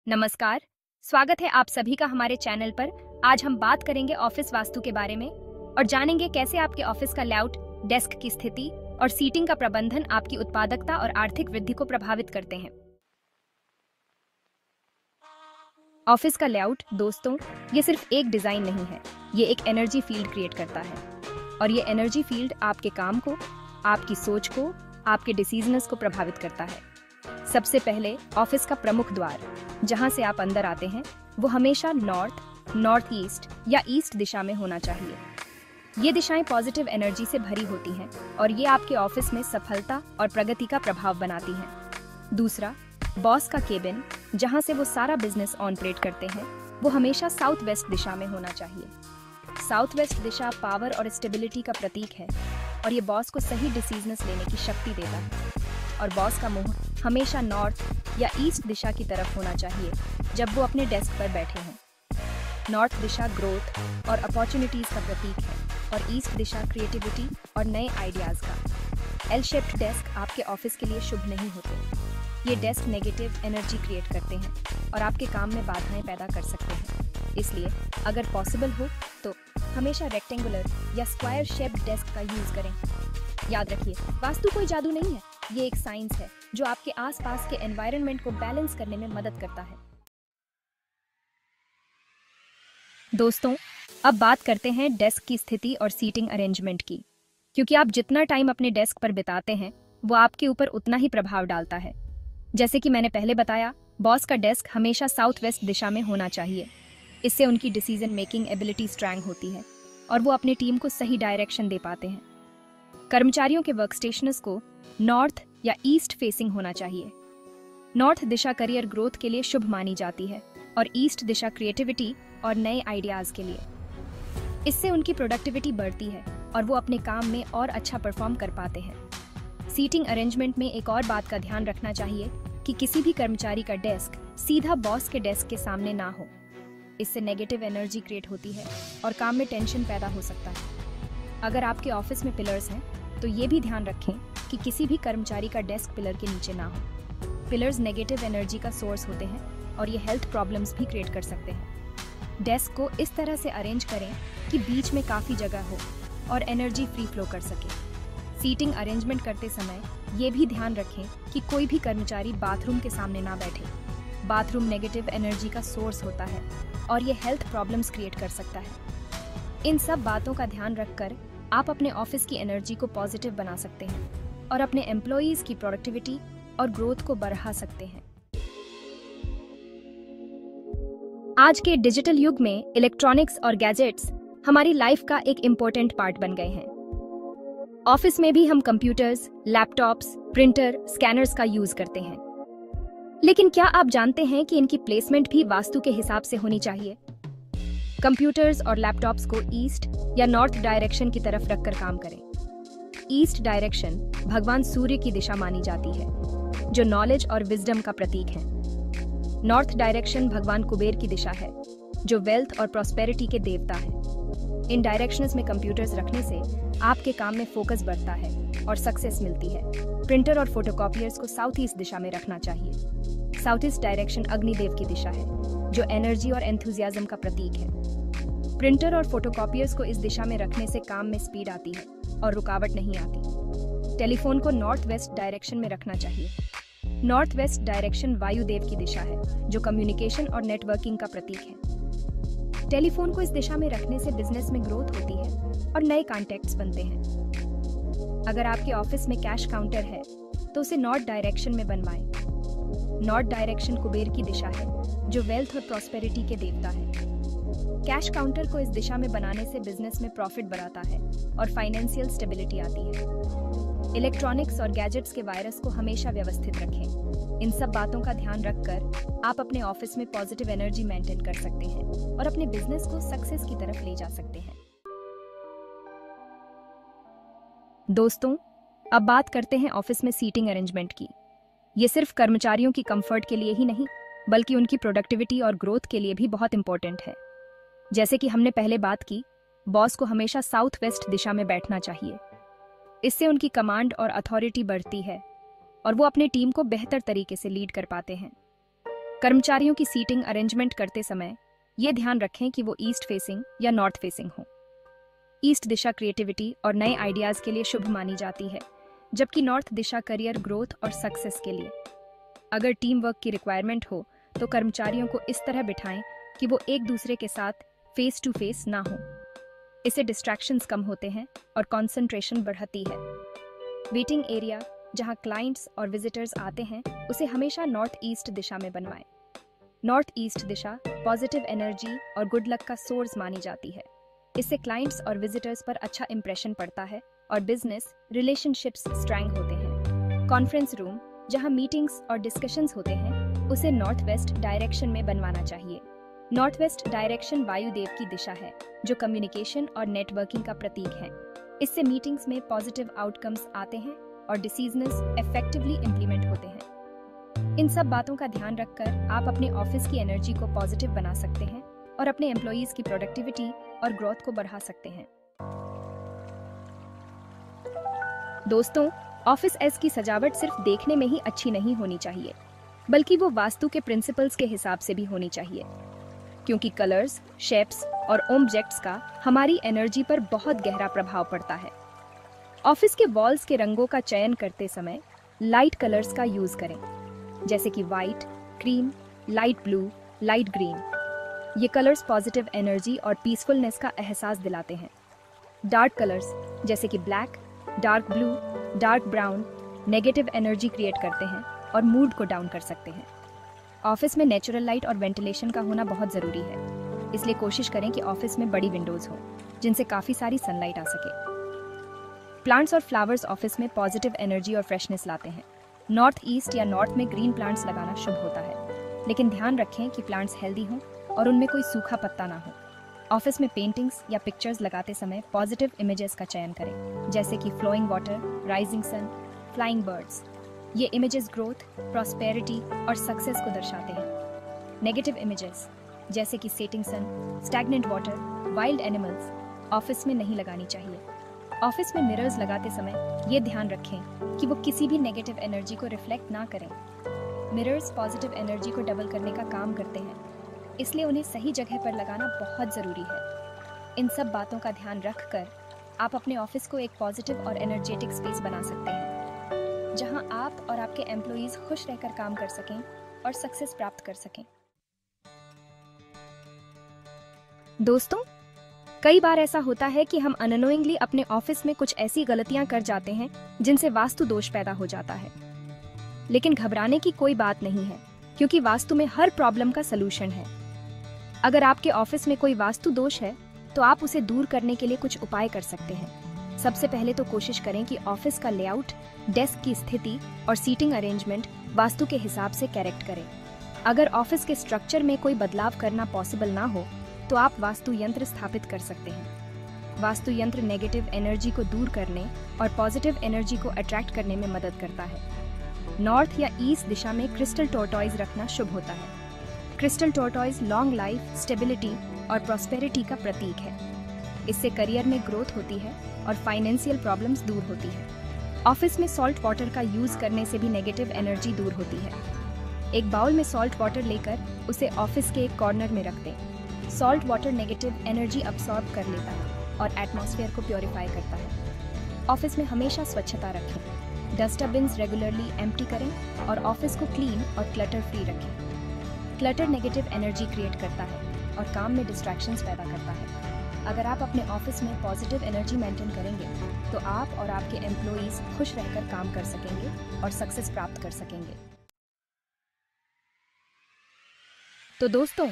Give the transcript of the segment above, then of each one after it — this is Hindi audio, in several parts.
नमस्कार। स्वागत है आप सभी का हमारे चैनल पर। आज हम बात करेंगे ऑफिस वास्तु के बारे में और जानेंगे कैसे आपके ऑफिस का लेआउट, डेस्क की स्थिति और सीटिंग का प्रबंधन आपकी उत्पादकता और आर्थिक वृद्धि को प्रभावित करते हैं। ऑफिस का लेआउट दोस्तों, ये सिर्फ एक डिजाइन नहीं है, ये एक एनर्जी फील्ड क्रिएट करता है और ये एनर्जी फील्ड आपके काम को, आपकी सोच को, आपके डिसीजंस को प्रभावित करता है। सबसे पहले ऑफिस का प्रमुख द्वार, जहां से आप अंदर आते हैं, वो हमेशा नॉर्थ, नॉर्थ ईस्ट या ईस्ट दिशा में होना चाहिए। ये दिशाएं पॉजिटिव एनर्जी से भरी होती हैं और ये आपके ऑफिस में सफलता और प्रगति का प्रभाव बनाती हैं। दूसरा, बॉस का केबिन, जहां से वो सारा बिजनेस ऑपरेट करते हैं, वो हमेशा साउथ वेस्ट दिशा में होना चाहिए। साउथ वेस्ट दिशा पावर और स्टेबिलिटी का प्रतीक है और ये बॉस को सही डिसीजंस लेने की शक्ति देता है। और बॉस का मुंह हमेशा नॉर्थ या ईस्ट दिशा की तरफ होना चाहिए जब वो अपने डेस्क पर बैठे हैं। नॉर्थ दिशा ग्रोथ और अपॉर्चुनिटीज का प्रतीक है और ईस्ट दिशा क्रिएटिविटी और नए आइडियाज का। एल शेप्ड डेस्क आपके ऑफिस के लिए शुभ नहीं होते। ये डेस्क नेगेटिव एनर्जी क्रिएट करते हैं और आपके काम में बाधाएं पैदा कर सकते हैं। इसलिए अगर पॉसिबल हो तो हमेशा रेक्टेंगुलर या स्क्वायर शेप्ड डेस्क का यूज करें। याद रखिए, वास्तु कोई जादू नहीं है, ये एक साइंस है जो आपके आसपास के एनवायरनमेंट को बैलेंस करने में मदद करता है। दोस्तों, अब बात करते हैं डेस्क की स्थिति और सीटिंग अरेंजमेंट की, क्योंकि आप जितना टाइम अपने डेस्क पर बिताते हैं वो आपके ऊपर उतना ही प्रभाव डालता है। जैसे कि मैंने पहले बताया, बॉस का डेस्क हमेशा साउथ वेस्ट दिशा में होना चाहिए। इससे उनकी डिसीजन मेकिंग एबिलिटी स्ट्रांग होती है और वो अपने टीम को सही डायरेक्शन दे पाते हैं। कर्मचारियों के वर्कस्टेशंस को नॉर्थ या ईस्ट फेसिंग होना चाहिए। नॉर्थ दिशा करियर ग्रोथ के लिए शुभ मानी जाती है और ईस्ट दिशा क्रिएटिविटी और नए आइडियाज के लिए। इससे उनकी प्रोडक्टिविटी बढ़ती है और वो अपने काम में और अच्छा परफॉर्म कर पाते हैं। सीटिंग अरेंजमेंट में एक और बात का ध्यान रखना चाहिए कि किसी भी कर्मचारी का डेस्क सीधा बॉस के डेस्क के सामने ना हो। इससे नेगेटिव एनर्जी क्रिएट होती है और काम में टेंशन पैदा हो सकता है। अगर आपके ऑफिस में पिलर्स हैं तो ये भी ध्यान रखें कि किसी भी कर्मचारी का डेस्क पिलर के नीचे ना हो। पिलर्स नेगेटिव एनर्जी का सोर्स होते हैं और ये हेल्थ प्रॉब्लम्स भी क्रिएट कर सकते हैं। डेस्क को इस तरह से अरेंज करें कि बीच में काफ़ी जगह हो और एनर्जी फ्री फ्लो कर सके। सीटिंग अरेंजमेंट करते समय ये भी ध्यान रखें कि कोई भी कर्मचारी बाथरूम के सामने ना बैठे। बाथरूम नेगेटिव एनर्जी का सोर्स होता है और ये हेल्थ प्रॉब्लम्स क्रिएट कर सकता है। इन सब बातों का ध्यान रखकर आप अपने ऑफिस की एनर्जी को पॉजिटिव बना सकते हैं और अपने एम्प्लॉयज की प्रोडक्टिविटी और ग्रोथ को बढ़ा सकते हैं। आज के डिजिटल युग में इलेक्ट्रॉनिक्स और गैजेट्स हमारी लाइफ का एक इम्पोर्टेंट पार्ट बन गए हैं। ऑफिस में भी हम कंप्यूटर्स, लैपटॉप्स, प्रिंटर, स्कैनर्स का यूज करते हैं। लेकिन क्या आप जानते हैं कि इनकी प्लेसमेंट भी वास्तु के हिसाब से होनी चाहिए? कंप्यूटर्स और लैपटॉप्स को ईस्ट या नॉर्थ डायरेक्शन की तरफ रखकर काम करें। ईस्ट डायरेक्शन भगवान सूर्य की दिशा मानी जाती है, जो नॉलेज और विजडम का प्रतीक है। नॉर्थ डायरेक्शन भगवान कुबेर की दिशा है, जो वेल्थ और प्रॉस्पेरिटी के देवता है। इन डायरेक्शंस में कंप्यूटर्स रखने से आपके काम में फोकस बढ़ता है और सक्सेस मिलती है। प्रिंटर और फोटोकॉपियर्स को साउथ ईस्ट दिशा में रखना चाहिए। साउथ ईस्ट डायरेक्शन अग्निदेव की दिशा है, जो एनर्जी और एंथुजियाज्म का प्रतीक है। प्रिंटर और फोटोकॉपियर्स को इस दिशा में रखने से काम में स्पीड आती है और रुकावट नहीं आती। टेलीफोन को नॉर्थ वेस्ट डायरेक्शन में रखना चाहिए। नॉर्थ वेस्ट डायरेक्शन वायुदेव की दिशा है, जो कम्युनिकेशन और नेटवर्किंग का प्रतीक है। टेलीफोन को इस दिशा में रखने से बिजनेस में ग्रोथ होती है और नए कॉन्टैक्ट्स बनते हैं। अगर आपके ऑफिस में कैश काउंटर है तो उसे नॉर्थ डायरेक्शन में बनवाएं। नॉर्थ डायरेक्शन कुबेर की दिशा है, जो वेल्थ और प्रॉस्पेरिटी के देवता है। कैश काउंटर को इस दिशा में बनाने से बिजनेस में प्रॉफिट बढ़ाता है और फाइनेंशियल स्टेबिलिटी आती है। इलेक्ट्रॉनिक्स और गैजेट्स के वायरस को हमेशा व्यवस्थित रखें। इन सब बातों का ध्यान रखकर आप अपने ऑफिस में पॉजिटिव एनर्जी मेंटेन कर सकते हैं और अपने बिजनेस को सक्सेस की तरफ ले जा सकते हैं। दोस्तों, अब बात करते हैं ऑफिस में सीटिंग अरेंजमेंट की। ये सिर्फ कर्मचारियों की कंफर्ट के लिए ही नहीं, बल्कि उनकी प्रोडक्टिविटी और ग्रोथ के लिए भी बहुत इंपॉर्टेंट है। जैसे कि हमने पहले बात की, बॉस को हमेशा साउथ वेस्ट दिशा में बैठना चाहिए। इससे उनकी कमांड और अथॉरिटी बढ़ती है और वो अपने टीम को बेहतर तरीके से लीड कर पाते हैं। कर्मचारियों की सीटिंग अरेंजमेंट करते समय ये ध्यान रखें कि वो ईस्ट फेसिंग या नॉर्थ फेसिंग हो। ईस्ट दिशा क्रिएटिविटी और नए आइडियाज के लिए शुभ मानी जाती है, जबकि नॉर्थ दिशा करियर ग्रोथ और सक्सेस के लिए। अगर टीम वर्क की रिक्वायरमेंट हो तो कर्मचारियों को इस तरह बिठाएं कि वो एक दूसरे के साथ फेस टू फेस ना हो। इससे डिस्ट्रैक्शंस कम होते हैं और कंसंट्रेशन बढ़ती है। वेटिंग एरिया जहां क्लाइंट्स और विजिटर्स आते हैं उसे हमेशा नॉर्थ ईस्ट दिशा में बनवाएं। नॉर्थ ईस्ट दिशा पॉजिटिव एनर्जी और गुड लक का सोर्स मानी जाती है। इससे क्लाइंट्स और विजिटर्स पर अच्छा इंप्रेशन पड़ता है और बिजनेस रिलेशनशिप्स स्ट्रांग होते हैं। कॉन्फ्रेंस रूम जहां मीटिंग्स और डिस्कशंस होते हैं उसे नॉर्थ वेस्ट डायरेक्शन में बनवाना चाहिए। नॉर्थ वेस्ट डायरेक्शन वायुदेव की दिशा है, जो कम्युनिकेशन और नेटवर्किंग का प्रतीक है। इससे मीटिंग्स में पॉजिटिव आउटकम्स आते हैं और डिसीजंस इफेक्टिवली इंप्लीमेंट होते हैं। इन सब बातों का ध्यान रखकर आप अपने ऑफिस की एनर्जी को पॉजिटिव बना सकते हैं और अपने एम्प्लॉइज की प्रोडक्टिविटी और ग्रोथ को बढ़ा सकते हैं। दोस्तों, ऑफिस एस की सजावट सिर्फ देखने में ही अच्छी नहीं होनी चाहिए, बल्कि वो वास्तु के प्रिंसिपल्स के हिसाब से भी होनी चाहिए, क्योंकि कलर्स, शेप्स और ऑब्जेक्ट्स का हमारी एनर्जी पर बहुत गहरा प्रभाव पड़ता है। ऑफिस के वॉल्स के रंगों का चयन करते समय लाइट कलर्स का यूज करें, जैसे कि white, cream, light blue, light green. ये कलर्स पॉजिटिव एनर्जी और पीसफुलनेस का एहसास दिलाते हैं। डार्क कलर्स जैसे कि black, dark blue, dark brown negative energy create करते हैं और मूड को डाउन कर सकते हैं। ऑफिस में नेचुरल लाइट और वेंटिलेशन का होना बहुत ज़रूरी है, इसलिए कोशिश करें कि ऑफिस में बड़ी विंडोज़ हो जिनसे काफ़ी सारी सनलाइट आ सके। प्लांट्स और फ्लावर्स ऑफिस में पॉजिटिव एनर्जी और फ्रेशनेस लाते हैं। नॉर्थ ईस्ट या नॉर्थ में ग्रीन प्लांट्स लगाना शुभ होता है, लेकिन ध्यान रखें कि प्लांट्स हेल्दी हों और उनमें कोई सूखा पत्ता ना हो। ऑफिस में पेंटिंग्स या पिक्चर्स लगाते समय पॉजिटिव इमेजेस का चयन करें, जैसे कि flowing water, rising sun, flying birds. ये इमेजेस ग्रोथ, प्रॉस्पेरिटी और सक्सेस को दर्शाते हैं। नेगेटिव इमेजेस जैसे कि setting sun, stagnant water, wild animals office में नहीं लगानी चाहिए। ऑफिस में मिरर्स लगाते समय ये ध्यान रखें कि वो किसी भी नेगेटिव एनर्जी को रिफ्लेक्ट ना करें। मिरर्स पॉजिटिव एनर्जी को डबल करने का काम करते हैं, इसलिए उन्हें सही जगह पर लगाना बहुत ज़रूरी है। इन सब बातों का ध्यान रखकर आप अपने ऑफिस को एक पॉजिटिव और एनर्जेटिक स्पेस बना सकते हैं, जहां आप और आपके एम्प्लॉइज खुश रहकर काम कर सकें और सक्सेस प्राप्त कर सकें। दोस्तों, कई बार ऐसा होता है कि हम अननोइंगली अपने ऑफिस में कुछ ऐसी गलतियां कर जाते हैं जिनसे वास्तु दोष पैदा हो जाता है। लेकिन घबराने की कोई बात नहीं है, क्योंकि वास्तु में हर प्रॉब्लम का सलूशन है। अगर आपके ऑफिस में कोई वास्तु दोष है तो आप उसे दूर करने के लिए कुछ उपाय कर सकते हैं। सबसे पहले तो कोशिश करें कि ऑफिस का लेआउट, डेस्क की स्थिति और सीटिंग अरेंजमेंट वास्तु के हिसाब से करेक्ट करें। अगर ऑफिस के स्ट्रक्चर में कोई बदलाव करना पॉसिबल ना हो तो आप वास्तु यंत्र स्थापित कर सकते हैं। वास्तु यंत्र नेगेटिव एनर्जी को दूर करने और पॉजिटिव एनर्जी को अट्रैक्ट करने में मदद करता है। नॉर्थ या ईस्ट दिशा में क्रिस्टल टॉर्टॉइज रखना शुभ होता है। Crystal tortoise long life, stability और प्रॉस्पेरिटी का प्रतीक है। इससे करियर में ग्रोथ होती है और फाइनेंशियल प्रॉब्लम्स दूर होती है। ऑफिस में सॉल्ट वाटर का यूज करने से भी नेगेटिव एनर्जी दूर होती है। एक बाउल में सॉल्ट वाटर लेकर उसे ऑफिस के एक कॉर्नर में रख दें। Salt water negative energy absorb कर लेता है और एटमॉस्फेयर को प्योरीफाई करता है। ऑफिस में हमेशा स्वच्छता रखें। डस्टर बिन्स रेगुलरली एम्प्टी करें और ऑफिस को क्लीन और क्लटर फ्री रखें। क्लटर नेगेटिव एनर्जी क्रिएट करता है और काम में डिस्ट्रैक्शंस पैदा करता है। अगर आप अपने ऑफिस में पॉजिटिव एनर्जी मेंटेन करेंगे तो आप और आपके एम्प्लॉइज खुश रहकर काम कर सकेंगे और सक्सेस प्राप्त कर सकेंगे। तो दोस्तों,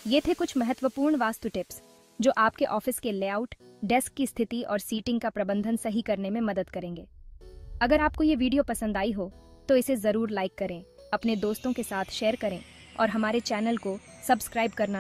ये थे कुछ महत्वपूर्ण वास्तु टिप्स जो आपके ऑफिस के लेआउट, डेस्क की स्थिति और सीटिंग का प्रबंधन सही करने में मदद करेंगे। अगर आपको ये वीडियो पसंद आई हो तो इसे ज़रूर लाइक करें, अपने दोस्तों के साथ शेयर करें और हमारे चैनल को सब्सक्राइब करना